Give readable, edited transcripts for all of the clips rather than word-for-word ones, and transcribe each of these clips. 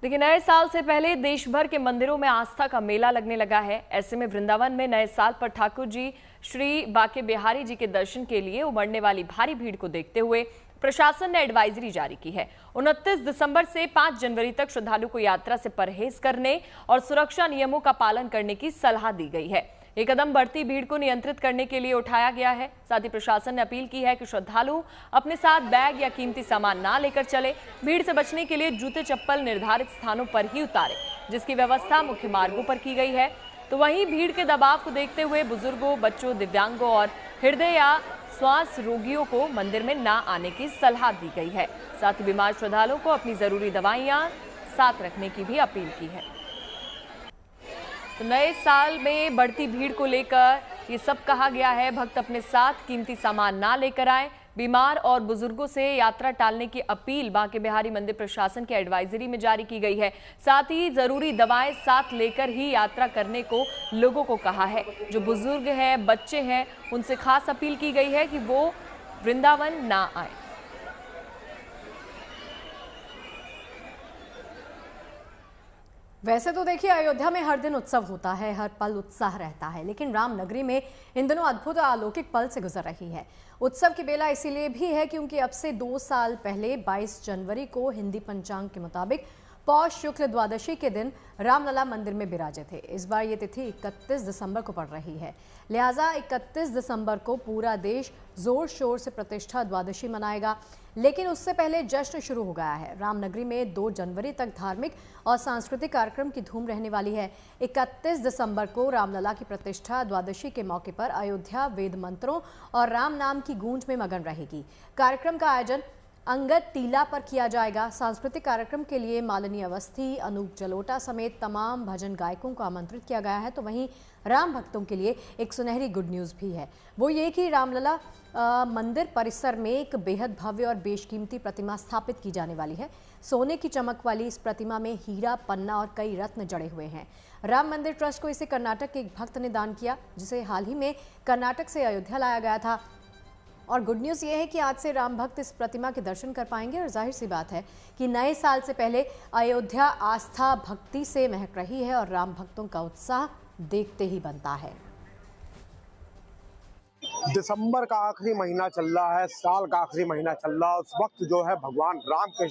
देखिए, नए साल से पहले देश भर के मंदिरों में आस्था का मेला लगने लगा है। ऐसे में वृंदावन में नए साल पर ठाकुर जी श्री बाके बिहारी जी के दर्शन के लिए उमड़ने वाली भारी भीड़ को देखते हुए प्रशासन ने एडवाइजरी जारी की है। 29 दिसंबर से 5 जनवरी तक श्रद्धालु को यात्रा से परहेज करने और सुरक्षा नियमों का पालन करने की सलाह दी गई है। ये कदम बढ़ती भीड़ को नियंत्रित करने के लिए उठाया गया है। साथ ही प्रशासन ने अपील की है कि श्रद्धालु अपने साथ बैग या कीमती सामान ना लेकर चले। भीड़ से बचने के लिए जूते चप्पल निर्धारित स्थानों पर ही उतारे, जिसकी व्यवस्था मुख्य मार्गों पर की गई है। तो वहीं भीड़ के दबाव को देखते हुए बुजुर्गों, बच्चों, दिव्यांगों और हृदय या श्वास रोगियों को मंदिर में ना आने की सलाह दी गई है। साथ ही बीमार श्रद्धालुओं को अपनी जरूरी दवाइयां साथ रखने की भी अपील की है। तो नए साल में बढ़ती भीड़ को लेकर ये सब कहा गया है। भक्त अपने साथ कीमती सामान ना लेकर आए। बीमार और बुजुर्गों से यात्रा टालने की अपील बाके बिहारी मंदिर प्रशासन की एडवाइजरी में जारी की गई है। साथ ही जरूरी दवाएं साथ लेकर ही यात्रा करने को लोगों को कहा है। जो बुजुर्ग हैं, बच्चे हैं, उनसे खास अपील की गई है कि वो वृंदावन ना आए। वैसे तो देखिए, अयोध्या में हर दिन उत्सव होता है, हर पल उत्साह रहता है, लेकिन रामनगरी में इन दिनों अद्भुत और अलौकिक पल से गुजर रही है। उत्सव की बेला इसीलिए भी है क्योंकि अब से 2 साल पहले 22 जनवरी को हिंदी पंचांग के मुताबिक पौष शुक्ल द्वादशी के दिन रामलला मंदिर में विराजे थे। इस बार ये तिथि 31 दिसंबर को पड़ रही है, लिहाजा 31 दिसंबर को पूरा देश जोर शोर से प्रतिष्ठा द्वादशी मनाएगा। लेकिन उससे पहले जश्न शुरू हो गया है। रामनगरी में 2 जनवरी तक धार्मिक और सांस्कृतिक कार्यक्रम की धूम रहने वाली है। 31 दिसंबर को रामलला की प्रतिष्ठा द्वादशी के मौके पर अयोध्या वेद मंत्रों और राम नाम की गूंज में मगन रहेगी। कार्यक्रम का आयोजन अंगद टीला पर किया जाएगा। सांस्कृतिक कार्यक्रम के लिए मालिनी अवस्थी, अनूप जलोटा समेत तमाम भजन गायकों को आमंत्रित किया गया है। तो वहीं राम भक्तों के लिए एक सुनहरी गुड न्यूज़ भी है। वो ये कि रामलला मंदिर परिसर में एक बेहद भव्य और बेशकीमती प्रतिमा स्थापित की जाने वाली है। सोने की चमक वाली इस प्रतिमा में हीरा, पन्ना और कई रत्न जड़े हुए हैं। राम मंदिर ट्रस्ट को इसे कर्नाटक के एक भक्त ने दान किया, जिसे हाल ही में कर्नाटक से अयोध्या लाया गया था। और गुड न्यूज़ ये है कि आज से राम भक्त इस प्रतिमा के दर्शन कर पाएंगे। और जाहिर सी बात है कि नए साल से पहले अयोध्या आस्था भक्ति से महक रही है और राम भक्तों का उत्साह देखते ही बनता है। दिसंबर का आखिरी महीना चल रहा है, साल का आखिरी महीना चल रहा है। उस वक्त जो है भगवान राम के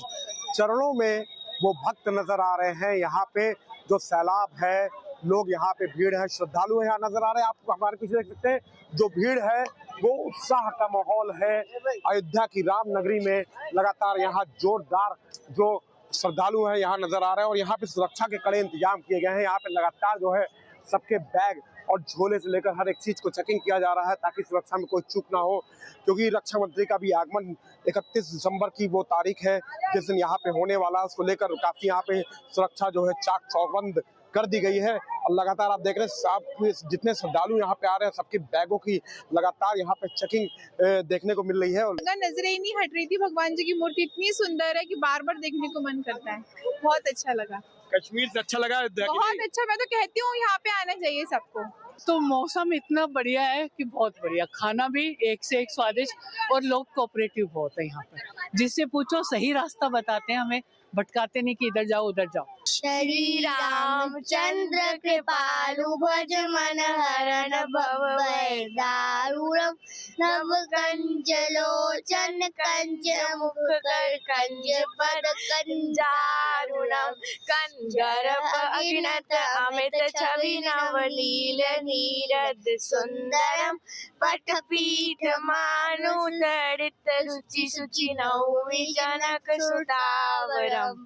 चरणों में वो भक्त नजर आ रहे हैं। यहाँ पे जो सैलाब है, लोग यहाँ पे भीड़ है, श्रद्धालु यहाँ नजर आ रहे हैं। आप हमारे पीछे देख सकते हैं, जो भीड़ है वो उत्साह का माहौल है। अयोध्या की राम नगरी में लगातार यहाँ जोरदार जो श्रद्धालु हैं यहाँ नजर आ रहे हैं और यहाँ पे सुरक्षा के कड़े इंतजाम किए गए हैं। यहाँ पे लगातार जो है सबके बैग और झोले से लेकर हर एक चीज को चेकिंग किया जा रहा है ताकि सुरक्षा में कोई चूक ना हो, क्योंकि रक्षा मंत्री का भी आगमन 31 दिसंबर की वो तारीख है जिस दिन यहाँ पे होने वाला है। उसको लेकर काफी यहाँ पे सुरक्षा जो है चाक चौबंद कर दी गई है। और लगातार आप देख रहे हैं जितने श्रद्धालु यहाँ पे आ रहे हैं सबके बैगों की लगातार यहाँ पे चेकिंग देखने को मिल रही है। नजरें ही नहीं हट रही थी। भगवान जी की मूर्ति इतनी सुंदर है कि बार बार देखने को मन करता है। बहुत अच्छा लगा। कश्मीर से अच्छा लगा? बहुत अच्छा। मैं तो कहती हूँ यहाँ पे आना चाहिए सबको। तो मौसम इतना बढ़िया है कि बहुत बढ़िया, खाना भी एक से एक स्वादिष्ट और लोग कोऑपरेटिव बहुत है यहाँ पर। जिससे पूछो सही रास्ता बताते हैं, हमें भटकाते नहीं कि इधर जाओ उधर जाओ। श्री रामचंद्र कृपालु भज मन हरण भव भय दारुणम नव कंज लोचन कंज मुख कर कंज पद कंजारुणम कंजरप अगिनत अमित छवि नवनील नीरद सुंदरम पटपीठ मानु ललित रुचि सुचि नौमि जनक सुतावरम।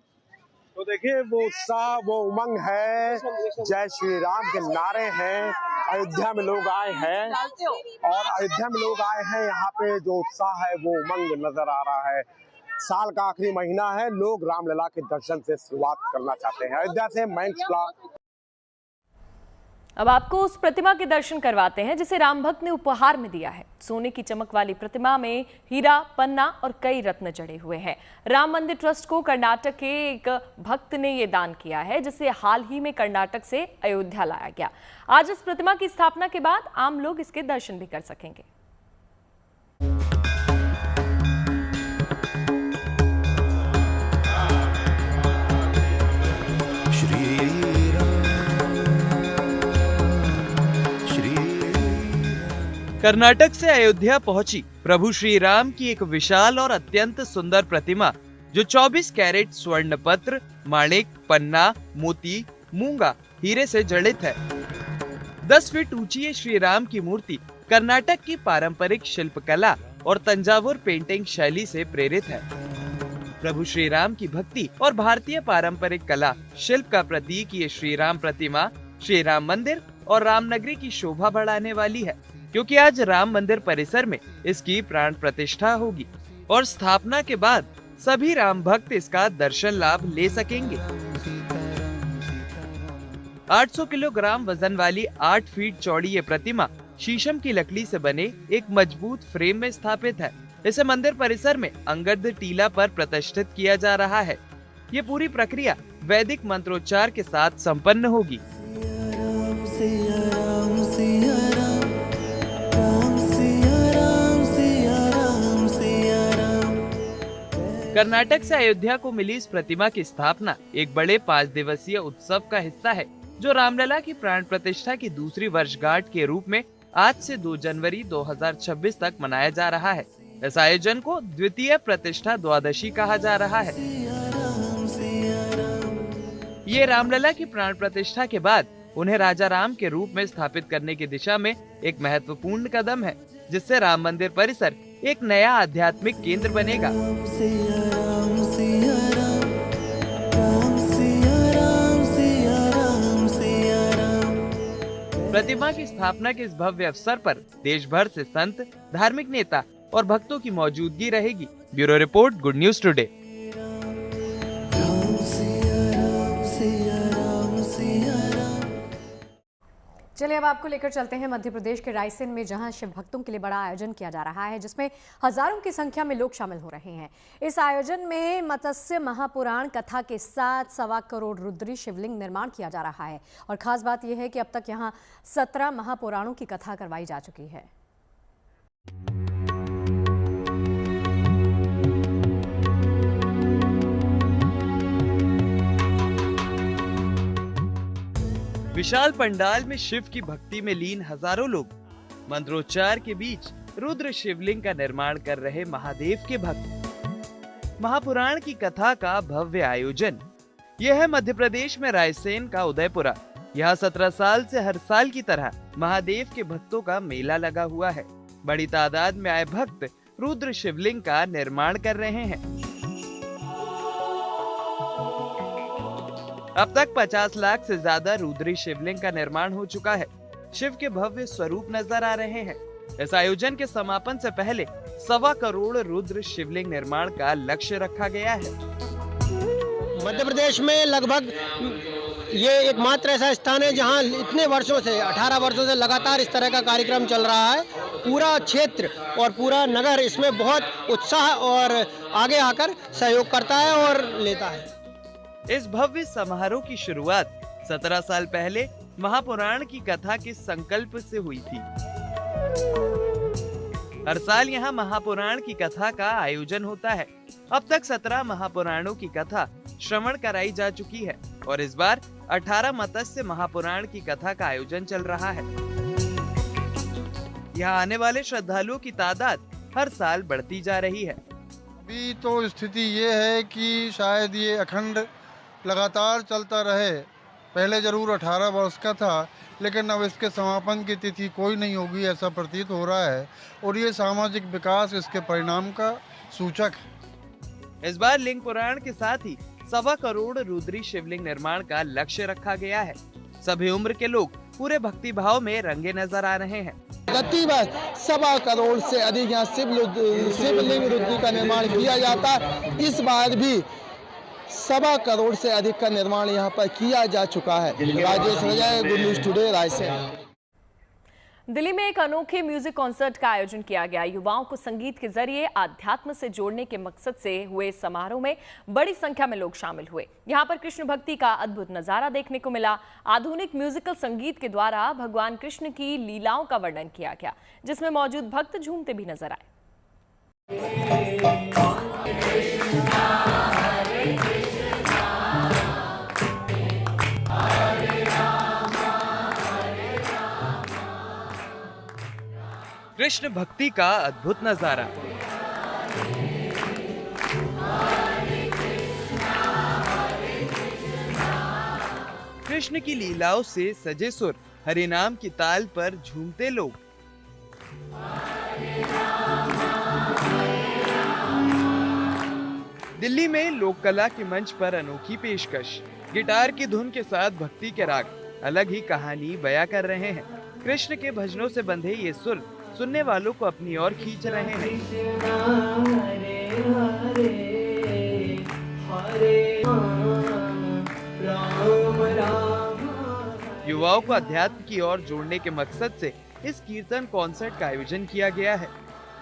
तो देखिए वो उत्साह, वो उमंग है, जय श्री राम के नारे हैं। अयोध्या में लोग आए हैं और अयोध्या में लोग आए हैं, यहाँ पे जो उत्साह है वो उमंग नजर आ रहा है। साल का आखिरी महीना है, लोग रामलला के दर्शन से शुरुआत करना चाहते हैं। अयोध्या से मयंक शुक्ला। अब आपको उस प्रतिमा के दर्शन करवाते हैं जिसे राम भक्त ने उपहार में दिया है। सोने की चमक वाली प्रतिमा में हीरा, पन्ना और कई रत्न जड़े हुए हैं। राम मंदिर ट्रस्ट को कर्नाटक के एक भक्त ने ये दान किया है, जिसे हाल ही में कर्नाटक से अयोध्या लाया गया। आज इस प्रतिमा की स्थापना के बाद आम लोग इसके दर्शन भी कर सकेंगे। कर्नाटक से अयोध्या पहुंची प्रभु श्री राम की एक विशाल और अत्यंत सुंदर प्रतिमा जो 24 कैरेट स्वर्ण पत्र, माणिक, पन्ना, मोती, मूंगा, हीरे से जड़ित है। 10 फीट ऊंची ये श्री राम की मूर्ति कर्नाटक की पारंपरिक शिल्पकला और तंजावुर पेंटिंग शैली से प्रेरित है। प्रभु श्री राम की भक्ति और भारतीय पारंपरिक कला शिल्प का प्रतीक ये श्री राम प्रतिमा श्री राम मंदिर और रामनगरी की शोभा बढ़ाने वाली है, क्योंकि आज राम मंदिर परिसर में इसकी प्राण प्रतिष्ठा होगी और स्थापना के बाद सभी राम भक्त इसका दर्शन लाभ ले सकेंगे। 800 किलोग्राम वजन वाली 8 फीट चौड़ी ये प्रतिमा शीशम की लकड़ी से बने एक मजबूत फ्रेम में स्थापित है। इसे मंदिर परिसर में अंगद टीला पर प्रतिष्ठित किया जा रहा है। ये पूरी प्रक्रिया वैदिक मंत्रोच्चार के साथ संपन्न होगी। कर्नाटक से अयोध्या को मिली इस प्रतिमा की स्थापना एक बड़े 5 दिवसीय उत्सव का हिस्सा है, जो रामलला की प्राण प्रतिष्ठा की दूसरी वर्षगांठ के रूप में आज से 2 जनवरी 2026 तक मनाया जा रहा है। इस आयोजन को द्वितीय प्रतिष्ठा द्वादशी कहा जा रहा है। ये रामलला की प्राण प्रतिष्ठा के बाद उन्हें राजा राम के रूप में स्थापित करने की दिशा में एक महत्वपूर्ण कदम है, जिससे राम मंदिर परिसर एक नया आध्यात्मिक केंद्र बनेगा। प्रतिमा की स्थापना के इस भव्य अवसर पर देश भर से संत, धार्मिक नेता और भक्तों की मौजूदगी रहेगी। Bureau report, good News today. चलिए अब आपको लेकर चलते हैं मध्य प्रदेश के रायसेन में, जहां शिव भक्तों के लिए बड़ा आयोजन किया जा रहा है, जिसमें हजारों की संख्या में लोग शामिल हो रहे हैं। इस आयोजन में मत्स्य महापुराण कथा के साथ 1.25 करोड़ रुद्री शिवलिंग निर्माण किया जा रहा है। और खास बात यह है कि अब तक यहां 17 महापुराणों की कथा करवाई जा चुकी है। विशाल पंडाल में शिव की भक्ति में लीन हजारों लोग मंत्रोच्चार के बीच रुद्र शिवलिंग का निर्माण कर रहे महादेव के भक्त। महापुराण की कथा का भव्य आयोजन। यह है मध्य प्रदेश में रायसेन का उदयपुरा। यहाँ 17 साल से हर साल की तरह महादेव के भक्तों का मेला लगा हुआ है। बड़ी तादाद में आए भक्त रुद्र शिवलिंग का निर्माण कर रहे हैं। अब तक 50 लाख से ज्यादा रुद्री शिवलिंग का निर्माण हो चुका है। शिव के भव्य स्वरूप नजर आ रहे हैं। इस आयोजन के समापन से पहले 1.25 करोड़ रुद्र शिवलिंग निर्माण का लक्ष्य रखा गया है। मध्य प्रदेश में लगभग ये एकमात्र ऐसा स्थान है जहां इतने वर्षों से 18 वर्षों से लगातार इस तरह का कार्यक्रम चल रहा है। पूरा क्षेत्र और पूरा नगर इसमें बहुत उत्साह और आगे आकर सहयोग करता है और लेता है। इस भव्य समारोह की शुरुआत 17 साल पहले महापुराण की कथा के संकल्प से हुई थी। हर साल यहाँ महापुराण की कथा का आयोजन होता है। अब तक 17 महापुराणों की कथा श्रवण कराई जा चुकी है और इस बार 18 मत्स्य महापुराण की कथा का आयोजन चल रहा है। यहाँ आने वाले श्रद्धालुओं की तादाद हर साल बढ़ती जा रही है। अभी तो स्थिति ये है कि शायद ये अखंड लगातार चलता रहे। पहले जरूर 18 वर्ष का था, लेकिन अब इसके समापन की तिथि कोई नहीं होगी ऐसा प्रतीत हो रहा है और ये सामाजिक विकास इसके परिणाम का सूचक है। इस बार लिंग पुराण के साथ ही 1.25 करोड़ रुद्री शिवलिंग निर्माण का लक्ष्य रखा गया है। सभी उम्र के लोग पूरे भक्ति भाव में रंगे नजर आ रहे हैं। प्रति वर्ष 1.25 करोड़ से अधिक यहाँ शिवलिंग रुद्री का निर्माण किया जाता है। इस बार भी 1.25 करोड़ से अधिक का निर्माण यहाँ पर किया जा चुका है। Rajesh Rajay, Good News Today, Raisen. Delhi में एक अनोखे म्यूजिक कॉन्सर्ट का आयोजन किया गया। युवाओं को संगीत के जरिए आध्यात्म से जोड़ने के मकसद से हुए समारोह में बड़ी संख्या में लोग शामिल हुए। यहाँ पर कृष्ण भक्ति का अद्भुत नजारा देखने को मिला। आधुनिक म्यूजिकल संगीत के द्वारा भगवान कृष्ण की लीलाओं का वर्णन किया गया, जिसमें मौजूद भक्त झूमते भी नजर आए। कृष्ण भक्ति का अद्भुत नजारा। कृष्ण की लीलाओं से सजे सुर, हरिनाम की ताल पर झूमते लोग। दिल्ली में लोक कला के मंच पर अनोखी पेशकश, गिटार की धुन के साथ भक्ति के राग अलग ही कहानी बयां कर रहे हैं। कृष्ण के भजनों से बंधे ये सुर सुनने वालों को अपनी ओर खींच रहे हैं। युवाओं को अध्यात्म की ओर जोड़ने के मकसद से इस कीर्तन कॉन्सर्ट का आयोजन किया गया है।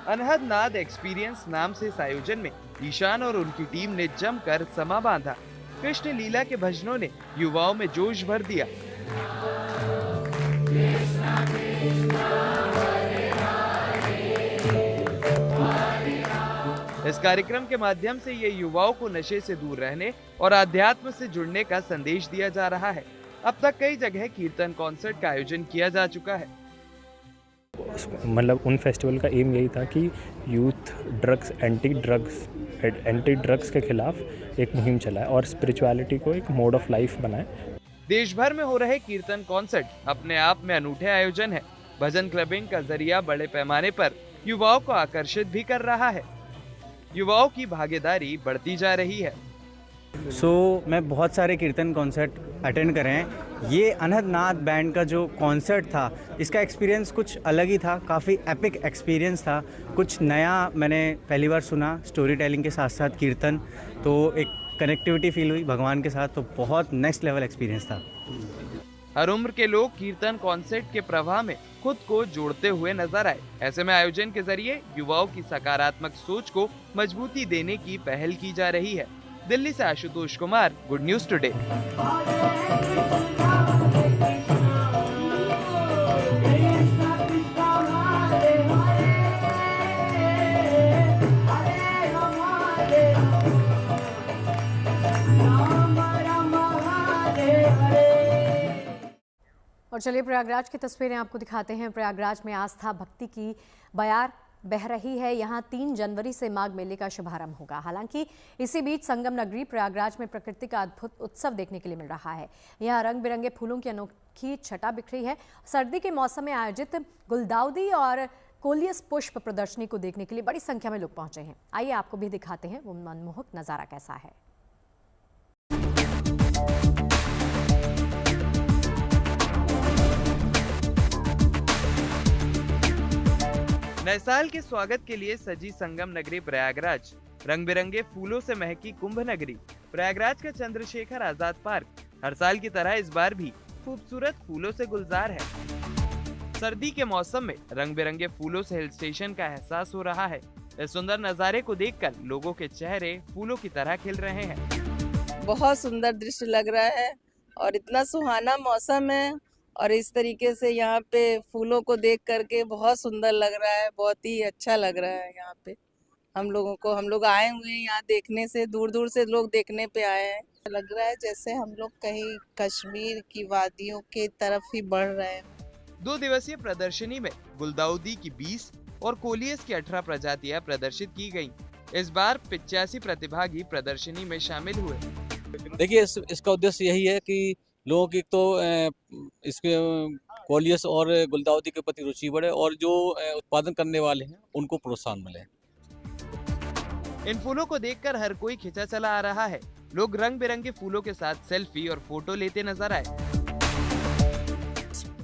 अनहद नाद एक्सपीरियंस नाम से इस आयोजन में ईशान और उनकी टीम ने जमकर समा बांधा। कृष्ण लीला के भजनों ने युवाओं में जोश भर दिया। इस कार्यक्रम के माध्यम से ये युवाओं को नशे से दूर रहने और अध्यात्म से जुड़ने का संदेश दिया जा रहा है। अब तक कई जगह कीर्तन कॉन्सर्ट का आयोजन किया जा चुका है। मतलब उन फेस्टिवल का एम यही था कि यूथ एंटी ड्रग्स के खिलाफ एक मुहिम चलाए और स्पिरिचुअलिटी को एक मोड ऑफ लाइफ बनाए। देश भर में हो रहे कीर्तन कॉन्सर्ट अपने आप में अनूठे आयोजन है। भजन क्लबिंग का जरिया बड़े पैमाने पर युवाओं को आकर्षित भी कर रहा है। युवाओं की भागीदारी बढ़ती जा रही है। मैं बहुत सारे कीर्तन कॉन्सर्ट अटेंड करे हैं। ये अनहद नाद बैंड का जो कॉन्सर्ट था, इसका एक्सपीरियंस कुछ अलग ही था, काफ़ी एपिक एक्सपीरियंस था। कुछ नया मैंने पहली बार सुना, स्टोरी टेलिंग के साथ साथ कीर्तन, तो एक कनेक्टिविटी फील हुई भगवान के साथ, तो बहुत नेक्स्ट लेवल एक्सपीरियंस था। हर उम्र के लोग कीर्तन कॉन्सर्ट के प्रवाह में खुद को जोड़ते हुए नजर आए। ऐसे में आयोजन के जरिए युवाओं की सकारात्मक सोच को मजबूती देने की पहल की जा रही है। दिल्ली से Ashutosh Kumar, good News today. और चलिए प्रयागराज की तस्वीरें आपको दिखाते हैं। प्रयागराज में आस्था भक्ति की बयार बह रही है। यहाँ 3 जनवरी से माघ मेले का शुभारंभ होगा। हालांकि इसी बीच संगम नगरी प्रयागराज में प्रकृति का अद्भुत उत्सव देखने के लिए मिल रहा है। यहाँ रंग बिरंगे फूलों की अनोखी छटा बिखरी है। सर्दी के मौसम में आयोजित गुलदाउदी और कोलियस पुष्प प्रदर्शनी को देखने के लिए बड़ी संख्या में लोग पहुंचे हैं। आइए आपको भी दिखाते हैं वो मनमोहक नजारा कैसा है। नए साल के स्वागत के लिए सजी संगम नगरी प्रयागराज, रंग बिरंगे फूलों से महकी कुंभ नगरी, प्रयागराज का चंद्रशेखर आजाद पार्क हर साल की तरह इस बार भी खूबसूरत फूलों से गुलजार है। सर्दी के मौसम में रंग बिरंगे फूलों से हिल स्टेशन का एहसास हो रहा है। इस सुंदर नजारे को देखकर लोगों के चेहरे फूलों की तरह खिल रहे हैं। बहुत सुंदर दृश्य लग रहा है और इतना सुहाना मौसम है और इस तरीके से यहाँ पे फूलों को देख करके बहुत सुंदर लग रहा है। बहुत ही अच्छा लग रहा है यहाँ पे हम लोग आए हुए हैं यहाँ देखने से, दूर दूर से लोग देखने पे आए हैं। लग रहा है जैसे हम लोग कहीं कश्मीर की वादियों के तरफ ही बढ़ रहे हैं। 2 दिवसीय प्रदर्शनी में गुलदाउदी की 20 और कोलियस की 18 प्रजातियां प्रदर्शित की गयी। इस बार 85 प्रतिभागी प्रदर्शनी में शामिल हुए। देखिए इसका उद्देश्य यही है कि लोगों की तो इसके कोलियस और गुलदाउदी के प्रति रुचि बढ़े और जो उत्पादन करने वाले हैं उनको प्रोत्साहन मिले। इन फूलों को देखकर हर कोई खिंचा चला आ रहा है। लोग रंग बिरंगे फूलों के साथ सेल्फी और फोटो लेते नजर आए।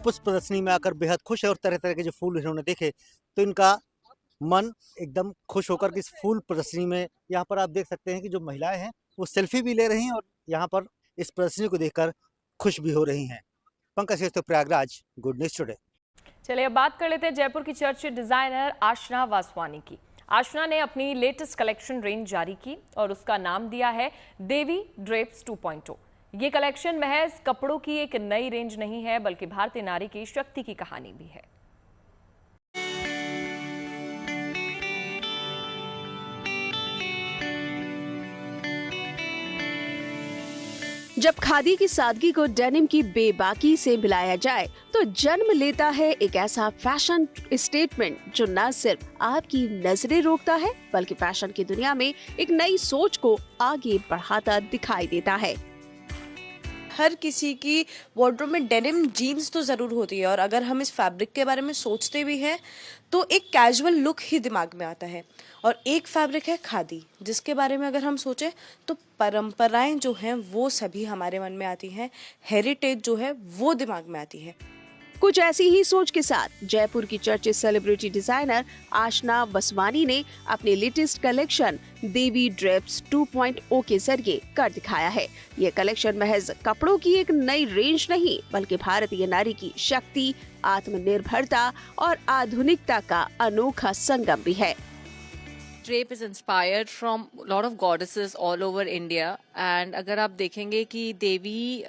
पुष्प प्रदर्शनी में आकर बेहद खुश है और तरह तरह के जो फूल इन्होंने देखे तो इनका मन एकदम खुश होकर के इस फूल प्रदर्शनी में यहाँ पर आप देख सकते हैं कि जो महिलाएं हैं वो सेल्फी भी ले रही हैं और यहाँ पर इस प्रदर्शनी को देखकर खुश भी हो रही हैं। पंकज श्रेष्ठ, प्रयागराज, गुड न्यूज टुडे। चलिए अब बात कर लेते हैं जयपुर की चर्चित डिजाइनर आशना वासवानी की। आशना ने अपनी लेटेस्ट कलेक्शन रेंज जारी की और उसका नाम दिया है देवी ड्रेप्स 2.0। ये कलेक्शन महज कपड़ों की एक नई रेंज नहीं है बल्कि भारतीय नारी की शक्ति की कहानी भी है। जब खादी की सादगी को डेनिम की बेबाकी से मिलाया जाए तो जन्म लेता है एक ऐसा फैशन स्टेटमेंट जो न सिर्फ आपकी नजरें रोकता है बल्कि फैशन की दुनिया में एक नई सोच को आगे बढ़ाता दिखाई देता है। हर किसी की वार्डरोब में डेनिम जीन्स तो ज़रूर होती है और अगर हम इस फैब्रिक के बारे में सोचते भी हैं तो एक कैजुअल लुक ही दिमाग में आता है। और एक फैब्रिक है खादी, जिसके बारे में अगर हम सोचें तो परंपराएं जो हैं वो सभी हमारे मन में आती हैं, हेरिटेज जो है वो दिमाग में आती है। कुछ ऐसी ही सोच के साथ जयपुर की चर्चित सेलिब्रिटी डिजाइनर आशना बसवानी ने अपने लेटेस्ट कलेक्शन देवी ड्रेप्स 2.0 के जरिए कर दिखाया है। ये कलेक्शन महज कपड़ों की एक नई रेंज नहीं बल्कि भारतीय नारी की शक्ति, आत्मनिर्भरता और आधुनिकता का अनोखा संगम भी है। Drape is inspired from a lot of goddesses all over India, and अगर आप देखेंगे कि देवी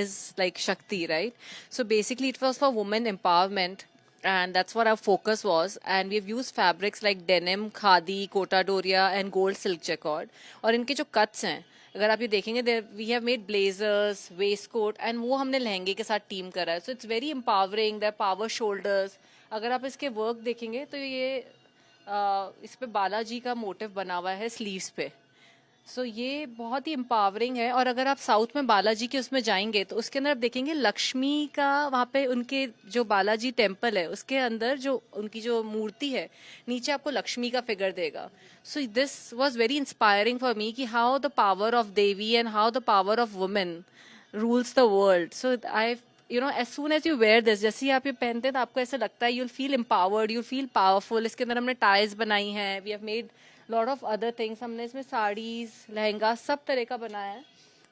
is like Shakti, right? So basically it was for women empowerment, and that's what our focus was. And we've used fabrics like denim, khadi, kota doria, and gold silk jacquard. और इनके जो cuts हैं, अगर आप ये देखेंगे we have made blazers, waistcoat, and वो हमने लहंगे के साथ टीम करा है. So it's very empowering. The power shoulders. अगर आप इसके वर्क देखेंगे तो ये इस पे बालाजी का मोटिव बना हुआ है स्लीव्स पे। सो ये बहुत ही एम्पावरिंग है। और अगर आप साउथ में बालाजी के उसमें जाएंगे तो उसके अंदर आप देखेंगे लक्ष्मी का, वहाँ पे उनके जो बालाजी टेम्पल है उसके अंदर जो उनकी जो मूर्ति है नीचे आपको लक्ष्मी का फिगर देगा। So this was very inspiring for me कि how the power of devi and how the power of women rules the world. So I as soon as you wear this, जैसे ही आप ये पहनते हैं तो आपको ऐसा लगता है you'll feel empowered, you'll feel powerful। इसके अंदर हमने टाइज बनाई हैं, we have made lot of other things। हमने इसमें साड़ीज, लहंगा सब तरह का बनाया है।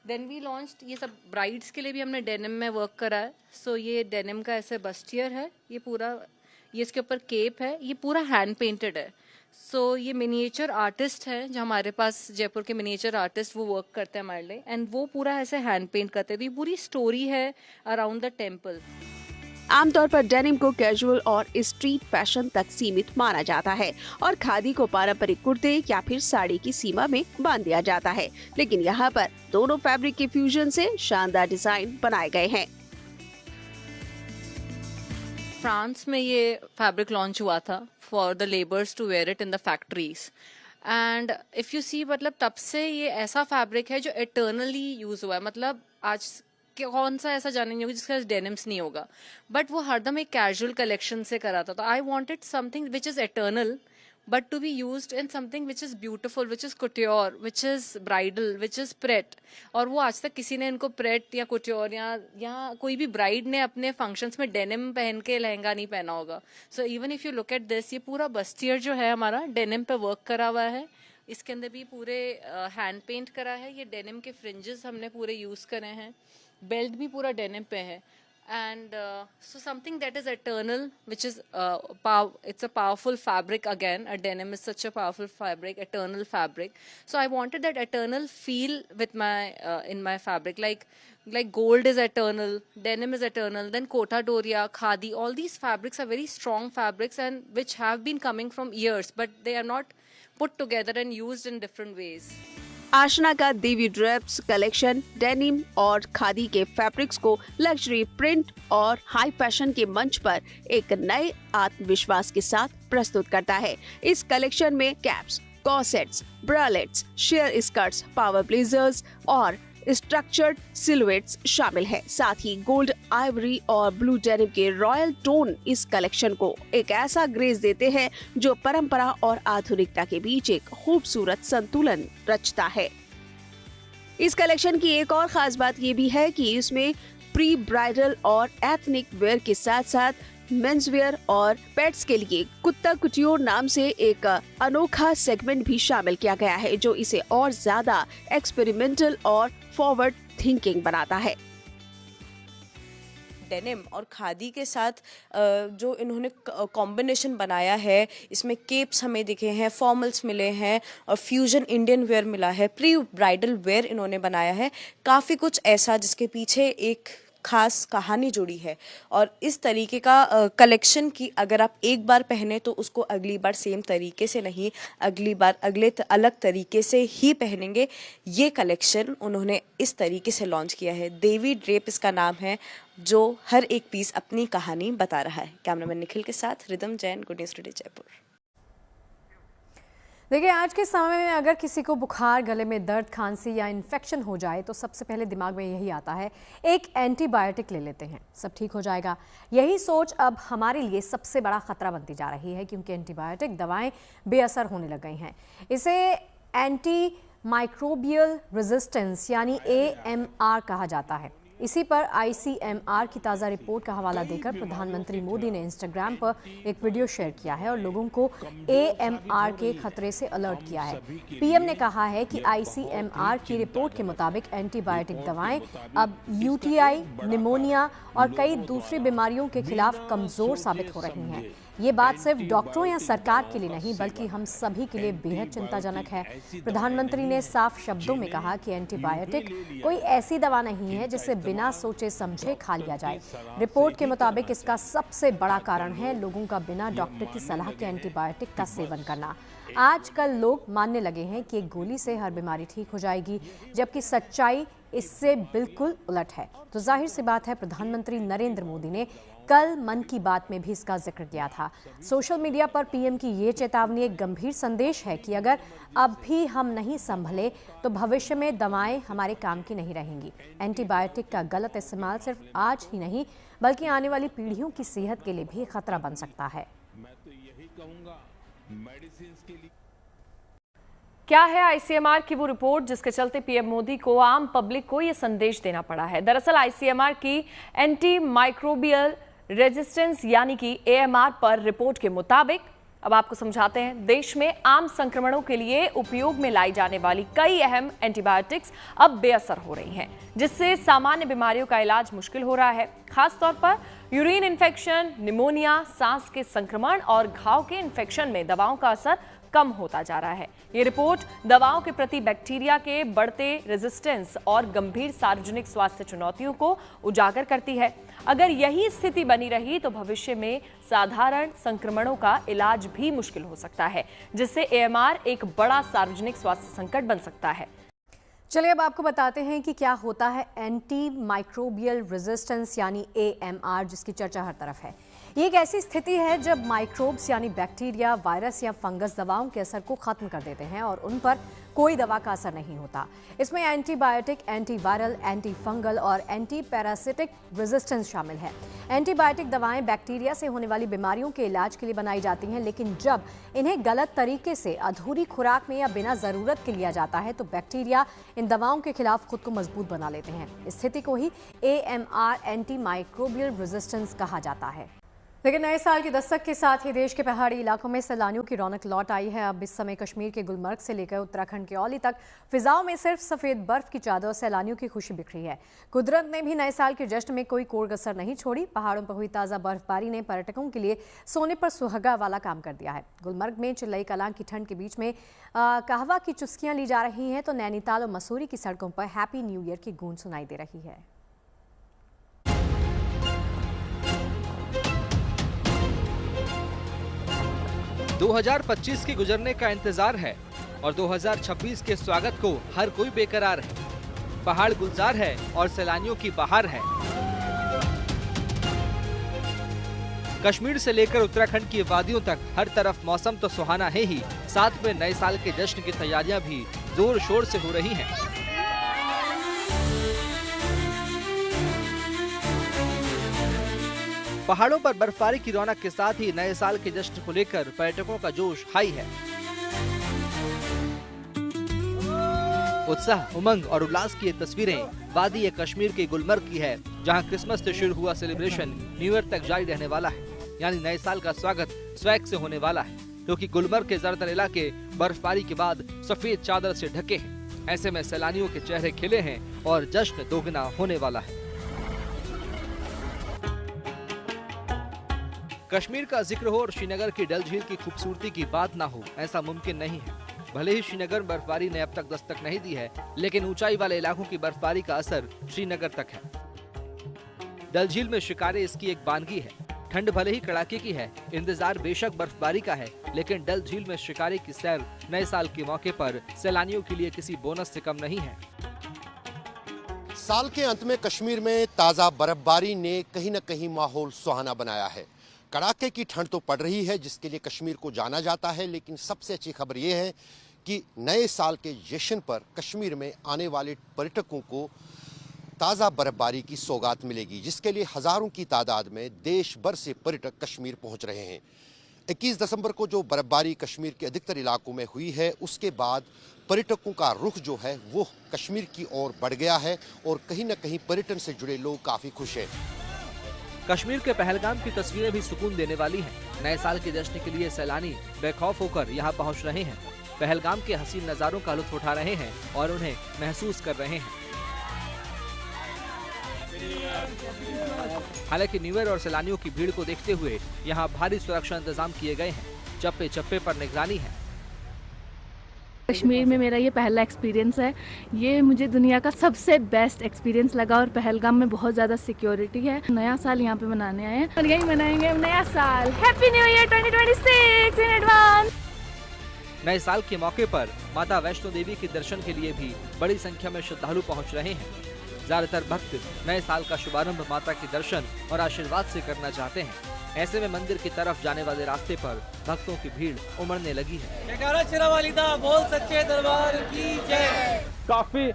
Then we launched, ये सब ब्राइड्स के लिए भी हमने डेनिम में वर्क करा है। सो ये डेनिम का ऐसे बस्टियर है, ये पूरा, ये इसके ऊपर केप है, ये पूरा हैंड पेंटेड है। सो ये मिनिएचर आर्टिस्ट है जो हमारे पास जयपुर के मिनिएचर आर्टिस्ट वो वर्क करते हैं हमारे लिए, एंड वो पूरा ऐसे हैंड पेंट करते हैं। तो ये पूरी स्टोरी है अराउंड द टेम्पल। आमतौर पर डेनिम को कैजुअल और स्ट्रीट फैशन तक सीमित माना जाता है और खादी को पारंपरिक कुर्ते या फिर साड़ी की सीमा में बांध दिया जाता है, लेकिन यहाँ पर दोनों फैब्रिक के फ्यूजन से शानदार डिजाइन बनाए गए हैं। फ्रांस में ये फैब्रिक लॉन्च हुआ था for the labours to wear it in the factories, and if you see मतलब तब से ये ऐसा फैब्रिक है जो एटर्नली यूज हुआ है। मतलब आज कौन सा ऐसा जाने नहीं होगा जिसका डेनिम्स नहीं होगा, बट वो हरदम एक कैजुअल कलेक्शन से करा था। तो I wanted something which is eternal but to be used in something which is beautiful, which is couture, which is bridal, which is pret। और वो आज तक किसी ने इनको प्रेट या couture या कोई भी ब्राइड ने अपने फंक्शंस में डेनिम पहन के लहंगा नहीं पहना होगा। So even if you look at this, ये पूरा बस्टियर जो है हमारा डेनिम पे वर्क करा हुआ है। इसके अंदर भी पूरे हैंड पेंट करा है। ये डेनिम के फ्रिंजेस हमने पूरे यूज करे हैं। बेल्ट भी पूरा डेनिम पे है। And so something that is eternal, which is it's a powerful fabric again. A denim is such a powerful fabric, eternal fabric. So I wanted that eternal feel with my in my fabric, like gold is eternal, denim is eternal, then kota doria, khadi, all these fabrics are very strong fabrics and which have been coming from years, but they are not put together and used in different ways. आशना का देवी drapes collection denim और खादी के fabrics को luxury, print और high fashion के मंच पर एक नए आत्मविश्वास के साथ प्रस्तुत करता है। इस कलेक्शन में caps, corsets, bralettes, sheer skirts, power blazers और स्ट्रक्चर्ड सिलुएट्स शामिल है। साथ ही गोल्ड, आइवरी और ब्लू डेनिम के रॉयल टोन इस कलेक्शन को एक ऐसा ग्रेस देते हैं जो परंपरा और आधुनिकता के बीच एक खूबसूरत संतुलन रचता है। इस कलेक्शन की एक और खास बात ये भी है कि इसमें प्री ब्राइडल और एथनिक वेयर के साथ साथ मेंस वेयर और पेट्स के लिए कुत्ता कुट्योर नाम से एक अनोखा सेगमेंट भी शामिल किया गया है जो इसे और ज्यादा एक्सपेरिमेंटल और फॉरवर्ड थिंकिंग बनाता है। डेनिम और खादी के साथ जो इन्होंने कॉम्बिनेशन बनाया है, इसमें केप्स हमें दिखे हैं, फॉर्मल्स मिले हैं और फ्यूजन इंडियन वेयर मिला है, प्री ब्राइडल वेयर इन्होंने बनाया है। काफ़ी कुछ ऐसा जिसके पीछे एक खास कहानी जुड़ी है। और इस तरीके का कलेक्शन की अगर आप एक बार पहने तो उसको अगली बार सेम तरीके से नहीं, अगली बार अलग तरीके से ही पहनेंगे। ये कलेक्शन उन्होंने इस तरीके से लॉन्च किया है। देवी ड्रेप इसका नाम है, जो हर एक पीस अपनी कहानी बता रहा है। कैमरामैन निखिल के साथ rhythm Jain, good news today Jaipur. देखिए, आज के समय में अगर किसी को बुखार, गले में दर्द, खांसी या इन्फेक्शन हो जाए तो सबसे पहले दिमाग में यही आता है, एक एंटीबायोटिक ले लेते हैं, सब ठीक हो जाएगा। यही सोच अब हमारे लिए सबसे बड़ा खतरा बनती जा रही है, क्योंकि एंटीबायोटिक दवाएं बेअसर होने लग गई हैं। इसे एंटी माइक्रोबियल रेजिस्टेंस यानी AMR कहा जाता है। इसी पर ICMR की ताज़ा रिपोर्ट का हवाला देकर प्रधानमंत्री मोदी ने इंस्टाग्राम पर एक वीडियो शेयर किया है और लोगों को AMR के खतरे से अलर्ट किया है। PM ने कहा है कि ICMR की रिपोर्ट के मुताबिक एंटीबायोटिक दवाएं अब UTI, निमोनिया और कई दूसरी बीमारियों के खिलाफ कमज़ोर साबित हो रही हैं। ये बात सिर्फ डॉक्टरों या सरकार के लिए नहीं, बल्कि हम सभी के लिए बेहद चिंताजनक है। प्रधानमंत्री ने साफ शब्दों में कहा कि एंटीबायोटिक कोई ऐसी दवा नहीं है जिसे बिना सोचे समझे खा लिया जाए। रिपोर्ट के मुताबिक इसका सबसे बड़ा कारण है लोगों का बिना डॉक्टर की सलाह के एंटीबायोटिक का सेवन करना। आजकल लोग मानने लगे हैं कि एक गोली से हर बीमारी ठीक हो जाएगी, जबकि सच्चाई इससे बिल्कुल उलट है। तो जाहिर सी बात है, प्रधानमंत्री नरेंद्र मोदी ने कल मन की बात में भी इसका जिक्र किया था। सोशल मीडिया पर PM की ये चेतावनी एक गंभीर संदेश है कि अगर अब भी हम नहीं संभले तो भविष्य में दवाएं हमारे काम की नहीं रहेंगी। एंटीबायोटिक का गलत इस्तेमाल सिर्फ आज ही नहीं, बल्कि आने वाली पीढ़ियों की सेहत के लिए भी खतरा बन सकता है। मैं तो यही कहूंगा, मेडिसिन के लिए क्या है ICMR की वो रिपोर्ट जिसके चलते PM मोदी को, आम पब्लिक को ये संदेश देना पड़ा है। दरअसल ICMR की एंटी माइक्रोबियल रेजिस्टेंस यानी कि AMR पर रिपोर्ट के मुताबिक, अब आपको समझाते हैं, देश में आम संक्रमणों के लिए उपयोग में लाई जाने वाली कई अहम एंटीबायोटिक्स अब बेअसर हो रही हैं, जिससे सामान्य बीमारियों का इलाज मुश्किल हो रहा है। खासतौर पर यूरिन इन्फेक्शन, निमोनिया, सांस के संक्रमण और घाव के इन्फेक्शन में दवाओं का असर कम होता जा रहा है। ये रिपोर्ट दवाओं के प्रति बैक्टीरिया के बढ़ते रेजिस्टेंस और गंभीर सार्वजनिक स्वास्थ्य चुनौतियों को उजागर करती है। अगर यही स्थिति बनी रही तो भविष्य में साधारण संक्रमणों का इलाज भी मुश्किल हो सकता है, जिससे AMR एक बड़ा सार्वजनिक स्वास्थ्य संकट बन सकता है। चलिए अब आपको बताते हैं कि क्या होता है एंटी माइक्रोबियल रेजिस्टेंस यानी AMR, जिसकी चर्चा हर तरफ है। ये एक ऐसी स्थिति है जब माइक्रोब्स यानी बैक्टीरिया, वायरस या फंगस दवाओं के असर को खत्म कर देते हैं और उन पर कोई दवा का असर नहीं होता। इसमें एंटीबायोटिक, एंटीवायरल, एंटी फंगल और एंटी पैरासिटिक रेजिस्टेंस शामिल है। एंटीबायोटिक दवाएं बैक्टीरिया से होने वाली बीमारियों के इलाज के लिए बनाई जाती हैं, लेकिन जब इन्हें गलत तरीके से अधूरी खुराक में या बिना ज़रूरत के लिया जाता है तो बैक्टीरिया इन दवाओं के खिलाफ खुद को मजबूत बना लेते हैं। इस स्थिति को ही AMR एंटी माइक्रोबियल रेजिस्टेंस कहा जाता है। लेकिन नए साल की दस्तक के साथ ही देश के पहाड़ी इलाकों में सैलानियों की रौनक लौट आई है। अब इस समय कश्मीर के गुलमर्ग से लेकर उत्तराखंड के औली तक फिजाओं में सिर्फ सफेद बर्फ की चादर सैलानियों की खुशी बिखरी है। कुदरत ने भी नए साल के जश्न में कोई कोर कसर नहीं छोड़ी। पहाड़ों पर हुई ताज़ा बर्फबारी ने पर्यटकों के लिए सोने पर सुहागा वाला काम कर दिया है। गुलमर्ग में चिल्लई कलां की ठंड के बीच में कहवा की चुस्कियां ली जा रही हैं, तो नैनीताल और मसूरी की सड़कों पर हैप्पी न्यू ईयर की गूंज सुनाई दे रही है। 2025 के गुजरने का इंतजार है और 2026 के स्वागत को हर कोई बेकरार है। पहाड़ गुलजार है और सैलानियों की बहार है। कश्मीर से लेकर उत्तराखंड की वादियों तक हर तरफ मौसम तो सुहाना है ही, साथ में नए साल के जश्न की तैयारियां भी जोर शोर से हो रही हैं। पहाड़ों पर बर्फबारी की रौनक के साथ ही नए साल के जश्न को लेकर पर्यटकों का जोश हाई है। उत्साह, उमंग और उल्लास की ये तस्वीरें वादी ए कश्मीर के गुलमर्ग की है, जहां क्रिसमस से शुरू हुआ सेलिब्रेशन न्यू ईयर तक जारी रहने वाला है। यानी नए साल का स्वागत स्वैग से होने वाला है, क्योंकि गुलमर्ग के ज्यादातर इलाके बर्फबारी के बाद सफेद चादर से ढके हैं। ऐसे में सैलानियों के चेहरे खिले हैं और जश्न दोगुना होने वाला है। कश्मीर का जिक्र हो और श्रीनगर की डल झील की खूबसूरती की बात ना हो, ऐसा मुमकिन नहीं है। भले ही श्रीनगर में बर्फबारी ने अब तक दस्तक नहीं दी है, लेकिन ऊंचाई वाले इलाकों की बर्फबारी का असर श्रीनगर तक है। डल झील में शिकारे इसकी एक वानगी है। ठंड भले ही कड़ाके की है, इंतजार बेशक बर्फबारी का है, लेकिन डल झील में शिकारे की सैर नए साल के मौके पर सैलानियों के लिए किसी बोनस से कम नहीं है। साल के अंत में कश्मीर में ताज़ा बर्फबारी ने कहीं न कहीं माहौल सुहाना बनाया है। कड़ाके की ठंड तो पड़ रही है जिसके लिए कश्मीर को जाना जाता है, लेकिन सबसे अच्छी खबर यह है कि नए साल के जश्न पर कश्मीर में आने वाले पर्यटकों को ताज़ा बर्फबारी की सौगात मिलेगी, जिसके लिए हज़ारों की तादाद में देश भर से पर्यटक कश्मीर पहुंच रहे हैं। 21 दिसंबर को जो बर्फबारी कश्मीर के अधिकतर इलाकों में हुई है, उसके बाद पर्यटकों का रुख जो है वो कश्मीर की ओर बढ़ गया है और कहीं न कहीं पर्यटन से जुड़े लोग काफ़ी खुश हैं। कश्मीर के पहलगाम की तस्वीरें भी सुकून देने वाली हैं। नए साल के जश्न के लिए सैलानी बेखौफ होकर यहां पहुंच रहे हैं, पहलगाम के हसीन नज़ारों का लुत्फ उठा रहे हैं और उन्हें महसूस कर रहे हैं। हालांकि न्यू ईयर और सैलानियों की भीड़ को देखते हुए यहां भारी सुरक्षा इंतजाम किए गए हैं। चप्पे चप्पे पर निगरानी है। कश्मीर में मेरा ये पहला एक्सपीरियंस है। ये मुझे दुनिया का सबसे बेस्ट एक्सपीरियंस लगा और पहलगाम में बहुत ज़्यादा सिक्योरिटी है। नया साल यहाँ पे मनाने आए हैं और यही मनाएंगे नया साल। Happy new year 2026 in advance. नए साल के मौके पर माता वैष्णो देवी के दर्शन के लिए भी बड़ी संख्या में श्रद्धालु पहुँच रहे हैं। ज्यादातर भक्त नए साल का शुभारंभ माता के दर्शन और आशीर्वाद से करना चाहते हैं। ऐसे में मंदिर की तरफ जाने वाले रास्ते पर भक्तों की भीड़ उमड़ने लगी है। बोल सच्चे दरबार की जय। काफी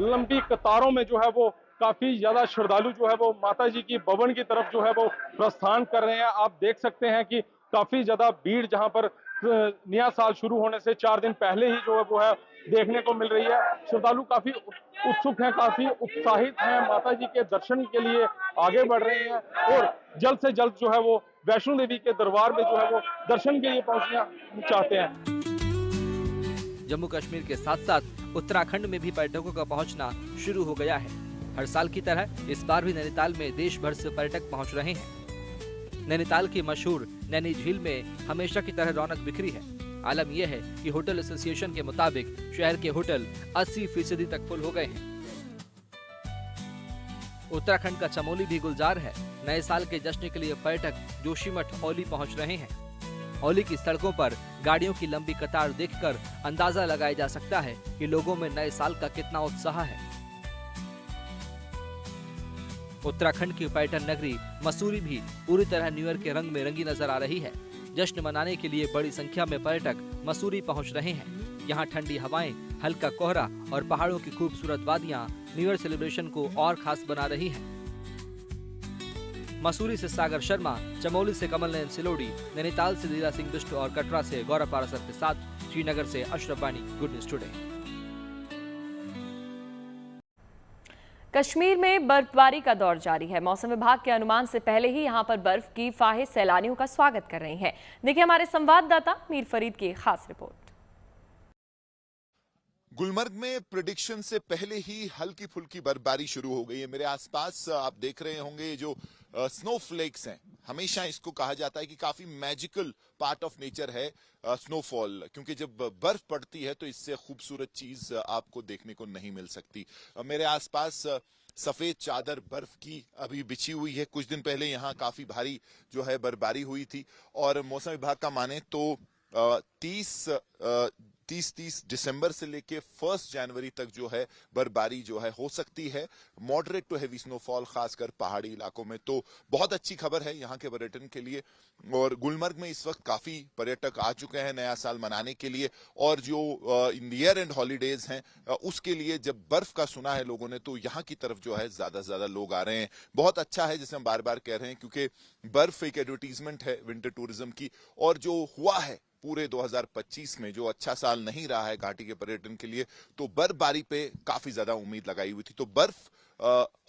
लंबी कतारों में जो है वो काफी ज्यादा श्रद्धालु जो है वो माता जी की भवन की तरफ जो है वो प्रस्थान कर रहे हैं। आप देख सकते हैं कि काफी ज्यादा भीड़ जहां पर नया साल शुरू होने से 4 दिन पहले ही जो है वो है देखने को मिल रही है। श्रद्धालु काफी उत्सुक हैं, काफी उत्साहित हैं, माता जी के दर्शन के लिए आगे बढ़ रहे हैं और जल्द से जल्द जो है वो वैष्णो देवी के दरबार में जो है वो दर्शन के लिए पहुंचना चाहते हैं। जम्मू कश्मीर के साथ साथ उत्तराखंड में भी पर्यटकों का पहुंचना शुरू हो गया है। हर साल की तरह इस बार भी नैनीताल में देश भर से पर्यटक पहुंच रहे हैं। नैनीताल की मशहूर नैनी झील में हमेशा की तरह रौनक बिखरी है। आलम यह है कि होटल एसोसिएशन के मुताबिक शहर के होटल 80% तक फुल हो गए हैं। उत्तराखंड का चमोली भी गुलजार है। नए साल के जश्न के लिए पर्यटक जोशीमठ औली पहुंच रहे हैं। औली की सड़कों पर गाड़ियों की लंबी कतार देखकर अंदाजा लगाया जा सकता है कि लोगों में नए साल का कितना उत्साह है। उत्तराखंड की पर्यटन नगरी मसूरी भी पूरी तरह न्यू ईयर के रंग में रंगी नजर आ रही है। जश्न मनाने के लिए बड़ी संख्या में पर्यटक मसूरी पहुंच रहे हैं। यहाँ ठंडी हवाएं, हल्का कोहरा और पहाड़ों की खूबसूरत वादियां न्यू ईयर सेलिब्रेशन को और खास बना रही हैं। मसूरी से सागर शर्मा, चमोली से कमल नयन सिलोड़ी, नैनीताल से लीला सिंह बिष्ट और कटरा से गौरव पारासर के साथ श्रीनगर से अशरफ बानी, गुड न्यूज टुडे। कश्मीर में बर्फबारी का दौर जारी है। मौसम विभाग के अनुमान से पहले ही यहां पर बर्फ की फाहे सैलानियों का स्वागत कर रही हैं। देखिए हमारे संवाददाता मीर फरीद की खास रिपोर्ट। गुलमर्ग में प्रेडिक्शन से पहले ही हल्की फुल्की बर्फबारी शुरू हो गई है। मेरे आसपास आप देख रहे होंगे जो स्नोफ्लेक्स हैं, हमेशा इसको कहा जाता है कि काफी मैजिकल पार्ट ऑफ नेचर है स्नोफॉल, क्योंकि जब बर्फ पड़ती है तो इससे खूबसूरत चीज आपको देखने को नहीं मिल सकती। मेरे आसपास सफेद चादर बर्फ की अभी बिछी हुई है। कुछ दिन पहले यहाँ काफी भारी जो है बर्फबारी हुई थी और मौसम विभाग का माने तो 30 दिसंबर से लेके 1 जनवरी तक जो है बर्फबारी जो है हो सकती है। मॉडरेट टू हैवी स्नोफॉल खासकर पहाड़ी इलाकों में, तो बहुत अच्छी खबर है यहाँ के पर्यटन के लिए। और गुलमर्ग में इस वक्त काफी पर्यटक आ चुके हैं नया साल मनाने के लिए और जो ईयर एंड हॉलीडेज हैं उसके लिए जब बर्फ का सुना है लोगों ने तो यहाँ की तरफ जो है ज्यादा से ज्यादा लोग आ रहे हैं। बहुत अच्छा है, जैसे हम बार बार कह रहे हैं, क्योंकि बर्फ एक एडवर्टीजमेंट है विंटर टूरिज्म की। और जो हुआ है पूरे 2025 में, जो अच्छा साल नहीं रहा है घाटी के पर्यटन के लिए, तो बर्फबारी पे काफी ज्यादा उम्मीद लगाई हुई थी। तो बर्फ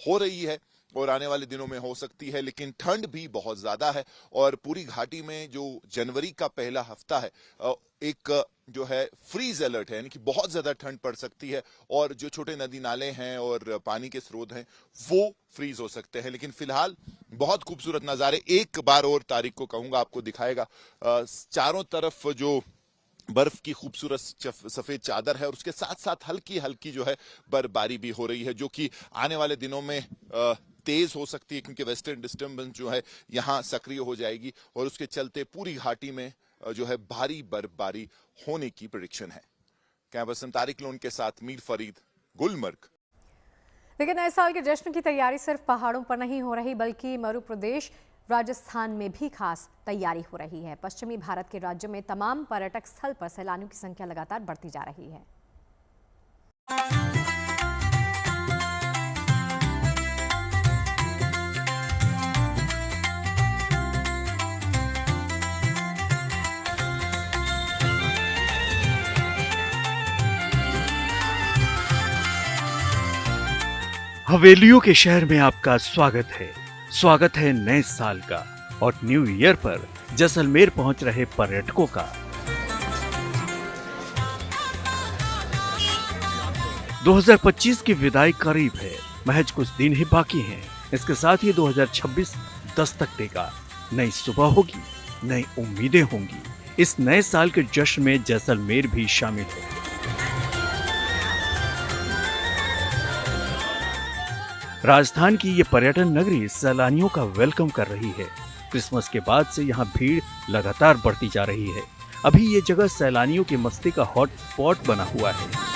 हो रही है और आने वाले दिनों में हो सकती है, लेकिन ठंड भी बहुत ज्यादा है और पूरी घाटी में जो जनवरी का पहला हफ्ता है एक जो है फ्रीज अलर्ट है, यानी कि बहुत ज्यादा ठंड पड़ सकती है और जो छोटे नदी नाले हैं और पानी के स्रोत हैं वो फ्रीज हो सकते हैं। लेकिन फिलहाल बहुत खूबसूरत नजारे, एक बार और तारीख को कहूंगा आपको दिखाएगा, चारों तरफ जो बर्फ की खूबसूरत सफेद चादर है और उसके साथ साथ हल्की हल्की जो है बर्फबारी भी हो रही है, जो कि आने वाले दिनों में तेज हो सकती है क्योंकि वेस्टर्न डिस्टर्बेंस जो है यहाँ सक्रिय हो जाएगी और उसके चलते पूरी घाटी में जो है भारी बर्फबारी होने की प्रेडिक्शन है। कैमरा पर्सन तारिक लोन के साथ मीर फरीद, गुलमर्ग। लेकिन नए साल के जश्न की तैयारी सिर्फ पहाड़ों पर नहीं हो रही, बल्कि मध्य प्रदेश राजस्थान में भी खास तैयारी हो रही है। पश्चिमी भारत के राज्यों में तमाम पर्यटक स्थल पर सैलानियों की संख्या लगातार बढ़ती जा रही है। हवेलियों के शहर में आपका स्वागत है नए साल का और न्यू ईयर पर जैसलमेर पहुंच रहे पर्यटकों का। 2025 की विदाई करीब है, महज कुछ दिन ही बाकी हैं। इसके साथ ही 2026 दस्तक देगा। नई सुबह होगी, नई उम्मीदें होंगी। इस नए साल के जश्न में जैसलमेर भी शामिल है। राजस्थान की ये पर्यटन नगरी सैलानियों का वेलकम कर रही है। क्रिसमस के बाद से यहाँ भीड़ लगातार बढ़ती जा रही है। अभी ये जगह सैलानियों की मस्ती का हॉट स्पॉट बना हुआ है।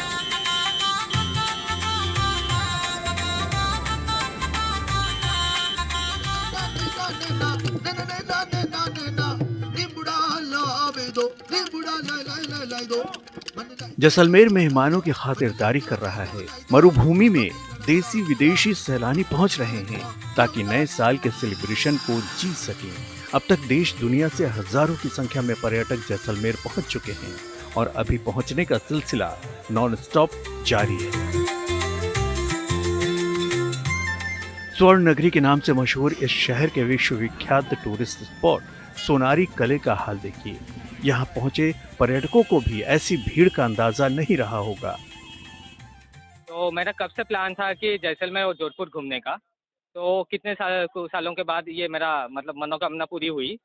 जैसलमेर मेहमानों की खातिरदारी कर रहा है। मरुभूमि में देसी विदेशी सैलानी पहुंच रहे हैं ताकि नए साल के सेलिब्रेशन को जी सकें। अब तक देश दुनिया से हजारों की संख्या में पर्यटक जैसलमेर पहुंच चुके हैं और अभी पहुंचने का सिलसिला नॉन स्टॉप जारी है। स्वर्ण नगरी के नाम से मशहूर इस शहर के विश्वविख्यात टूरिस्ट स्पॉट सोनारी कले का हाल देखिए। यहाँ पहुंचे पर्यटकों को भी ऐसी भीड़ का अंदाजा नहीं रहा होगा। तो मेरा कब से प्लान था कि जैसलमेर और जोधपुर घूमने का, तो कितने सालों के बाद ये मेरा मतलब मनोकामना पूरी हुई।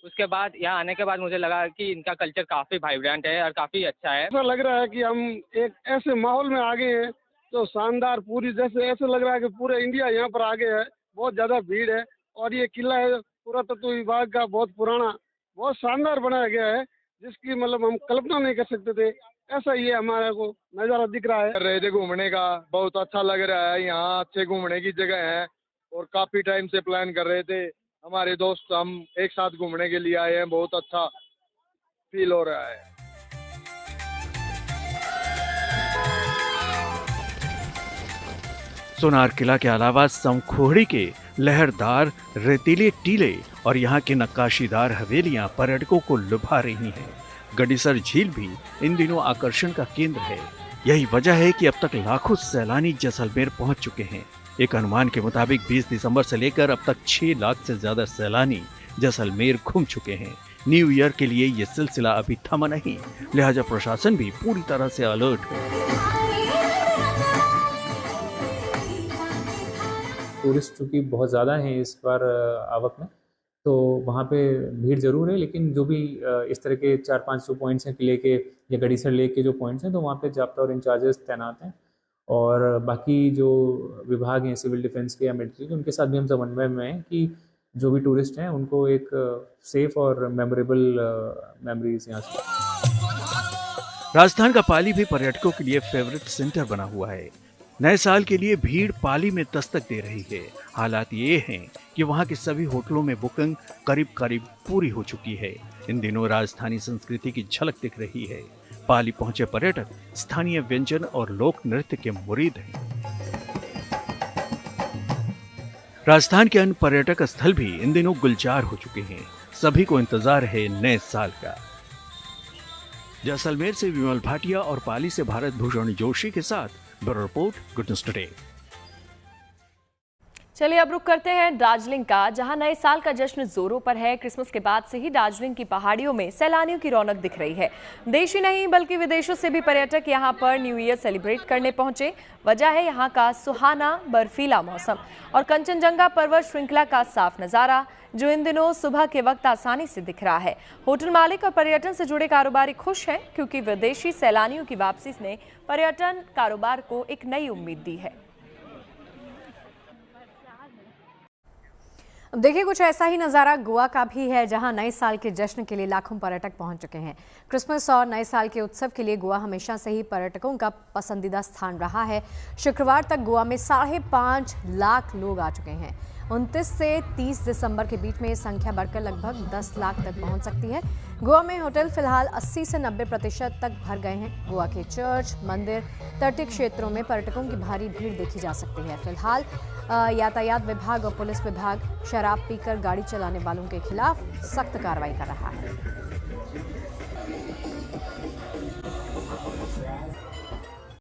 उसके बाद यहाँ आने के बाद मुझे लगा कि इनका कल्चर काफ़ी वाइब्रेंट है और काफ़ी अच्छा है। ऐसा लग रहा है कि हम एक ऐसे माहौल में आ गए हैं तो शानदार, पूरी जैसे ऐसे लग रहा है कि पूरे इंडिया यहाँ पर आ गया है। बहुत ज़्यादा भीड़ है और ये किला है पुरातत्व विभाग का, बहुत पुराना, बहुत शानदार बनाया गया है, जिसकी मतलब हम कल्पना नहीं कर सकते थे। ऐसा ये हमारे को नज़ारा दिख रहा है। रहे थे घूमने का, बहुत अच्छा लग रहा है। यहाँ अच्छे घूमने की जगह है और काफी टाइम से प्लान कर रहे थे हमारे दोस्त, हम एक साथ घूमने के लिए आए हैं। बहुत अच्छा फील हो रहा है। सोनार किला के अलावा समखोड़ी के लहरदार रेतीले टीले और यहाँ के नक्काशीदार हवेलियां पर्यटकों को लुभा रही हैं। गडीसर झील भी इन दिनों आकर्षण का केंद्र है। यही वजह है कि अब तक लाखों सैलानी जैसलमेर पहुंच चुके हैं। एक अनुमान के मुताबिक 20 दिसंबर से लेकर अब तक 6 लाख से ज्यादा सैलानी जैसलमेर घूम चुके हैं। न्यू ईयर के लिए ये सिलसिला अभी थमा नहीं, लिहाजा प्रशासन भी पूरी तरह से अलर्ट है। टूरिस्ट चूँकि बहुत ज़्यादा हैं इस बार आवक में, तो वहाँ पे भीड़ ज़रूर है, लेकिन जो भी इस तरह के 400-500 पॉइंट्स हैं किले के या गडीसर लेक के जो पॉइंट्स हैं, तो वहाँ पे जाब्ता और इंचार्जेस तैनात हैं। और बाकी जो विभाग हैं सिविल डिफेंस के या मिलिट्री के, उनके साथ भी हम समन्वय में हैं कि जो भी टूरिस्ट हैं उनको एक सेफ और मेमोरेबल मेमोरीज यहाँ से। राजस्थान का पाली भी पर्यटकों के लिए फेवरेट सेंटर बना हुआ है। नए साल के लिए भीड़ पाली में दस्तक दे रही है। हालात ये हैं कि वहाँ के सभी होटलों में बुकिंग करीब पूरी हो चुकी है। इन दिनों राजस्थानी संस्कृति की झलक दिख रही है। पाली पहुंचे पर्यटक स्थानीय व्यंजन और लोक नृत्य के मुरीद हैं। राजस्थान के अन्य पर्यटक स्थल भी इन दिनों गुलजार हो चुके हैं। सभी को इंतजार है नए साल का। जैसलमेर से विमल भाटिया और पाली से भारत भूषण जोशी के साथ bureau report, good News today. चलिए अब रुक करते हैं दार्जिलिंग का, जहां नए साल का जश्न जोरों पर है। क्रिसमस के बाद से ही दार्जिलिंग की पहाड़ियों में सैलानियों की रौनक दिख रही है। देश ही नहीं बल्कि विदेशों से भी पर्यटक यहां पर न्यू ईयर सेलिब्रेट करने पहुंचे। वजह है यहां का सुहाना बर्फीला मौसम और कंचनजंगा पर्वत श्रृंखला का साफ नजारा, जो इन दिनों सुबह के वक्त आसानी से दिख रहा है। होटल मालिक और पर्यटन से जुड़े कारोबारी खुश हैं, क्योंकि विदेशी सैलानियों की वापसी ने पर्यटन कारोबार को एक नई उम्मीद दी है। अब देखिए कुछ ऐसा ही नज़ारा गोवा का भी है, जहां नए साल के जश्न के लिए लाखों पर्यटक पहुंच चुके हैं। क्रिसमस और नए साल के उत्सव के लिए गोवा हमेशा से ही पर्यटकों का पसंदीदा स्थान रहा है। शुक्रवार तक गोवा में 5.5 लाख लोग आ चुके हैं। 29 से 30 दिसंबर के बीच में ये संख्या बढ़कर लगभग 10 लाख तक पहुंच सकती है। गोवा में होटल फिलहाल 80 से 90% तक भर गए हैं। गोवा के चर्च, मंदिर, तटीय क्षेत्रों में पर्यटकों की भारी भीड़ देखी जा सकती है। फिलहाल यातायात विभाग और पुलिस विभाग शराब पीकर गाड़ी चलाने वालों के खिलाफ सख्त कार्रवाई कर रहा है।